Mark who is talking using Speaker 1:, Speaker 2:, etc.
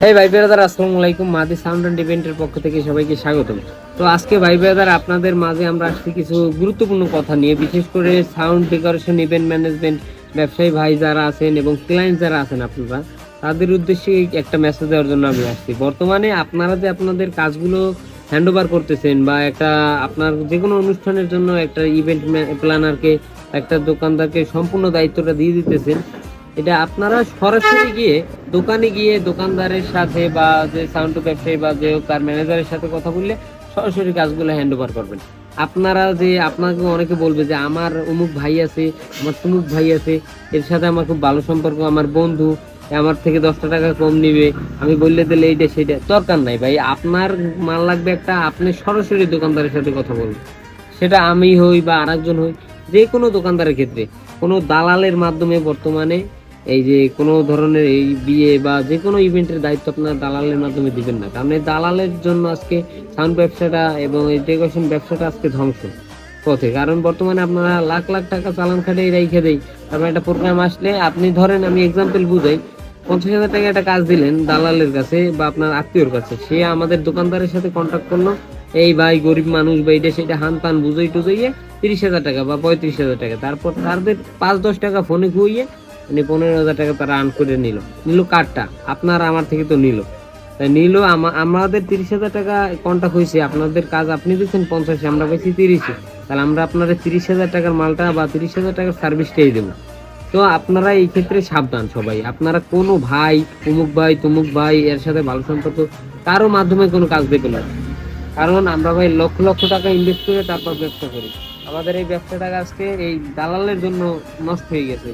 Speaker 1: এই ভাই ব্রাদার, আসসালামু আলাইকুম। মাদি সাউন্ড এন্ড ইভেন্টের পক্ষ থেকে সবাইকে স্বাগতম। তো আজকে ভাই ব্রাদার আপনাদের মাঝে আমরা আসছি কিছু গুরুত্বপূর্ণ কথা নিয়ে, বিশেষ করে সাউন্ড ডেকোরেশন, ইভেন্ট ম্যানেজমেন্ট, ব্যবসায়ী ভাই যারা আছেন এবং ক্লায়েন্ট যারা আছেন আপনারা, তাদের উদ্দেশ্যে একটা মেসেজ দেওয়ার জন্য আমি আসছি। বর্তমানে আপনারা যে আপনাদের কাজগুলো হ্যান্ড ওভার করতেছেন, বা একটা আপনার যে কোনো অনুষ্ঠানের জন্য একটা ইভেন্ট প্ল্যানারকে, একটা দোকানদারকে সম্পূর্ণ দায়িত্বটা দিয়ে দিতেছেন, এটা আপনারা সরাসরি গিয়ে দোকানে গিয়ে দোকানদারের সাথে বা যে সাউন্ড ব্যবসায়ী বা যে তার ম্যানেজারের সাথে কথা বললে সরাসরি কাজগুলো হ্যান্ড ওভার করবেন। আপনারা যে আপনাকে অনেকে বলবে যে আমার অমুক ভাই আছে, আমার তমুক ভাই আছে, এর সাথে আমার খুব ভালো সম্পর্ক, আমার বন্ধু, আমার থেকে 10টা টাকা কম নিবে, আমি বললে দিলে এইটা সেইটা দরকার নাই ভাই। আপনার মাল লাগবে একটা, আপনি সরাসরি দোকানদারের সাথে কথা বলবেন। সেটা আমি হই বা আরেকজন হই, যে কোনো দোকানদারের ক্ষেত্রে কোনো দালালের মাধ্যমে বর্তমানে এই যে কোনো ধরনের এই বিয়ে বা যে কোনো ইভেন্টের দায়িত্ব আপনার দালালের মাধ্যমে দিবেন না, কারণ এই দালালের জন্য আজকে সাউন্ড ব্যবসাটা এবং এই ডেকোরেশন ব্যবসাটা আজকে ধ্বংস পথে। কারণ বর্তমানে আপনারা লাখ লাখ টাকা চালান খাটে রেখে দেয়, তারপর একটা প্রোগ্রাম আসলে আপনি ধরেন, আমি এক্সাম্পল বুঝাই, 50,000 টাকা একটা কাজ দিলেন দালালের কাছে বা আপনার আত্মীয়র কাছে, সে আমাদের দোকানদারের সাথে কন্ট্যাক্ট করলো, এই ভাই গরিব মানুষ বা এটা সেটা হান পান বুঝাই টুজাইয়ে 30,000 টাকা বা 35,000 টাকা, তারপর তাদের 5-10 টাকা ফোনে খুইয়ে মানে 15,000 টাকা তারা আর্ন করে নিল কার্ডটা আপনার আমার থেকে তো নিল, তাই নিল আমাদের 30,000 টাকা কন্ট্যাক্ট হয়েছে, আপনাদের কাজ আপনি দিচ্ছেন 50, আমরা পাইছি 30, তাহলে আমরা আপনাদের 30,000 টাকার মালটা বা 30,000 টাকার সার্ভিসটাই দেবো। তো আপনারা এই ক্ষেত্রে সাবধান সবাই, আপনারা কোনো ভাই অমুক ভাই তমুক ভাই এর সাথে ভালো সম্পর্ক কারো মাধ্যমে কোনো কাজ দেবেন না, কারণ আমরা ভাই লক্ষ লক্ষ টাকা ইনভেস্ট করে তারপর ব্যবসা করি। আমাদের এই ব্যবসাটা আজকে এই দালালের জন্য নষ্ট হয়ে গেছে।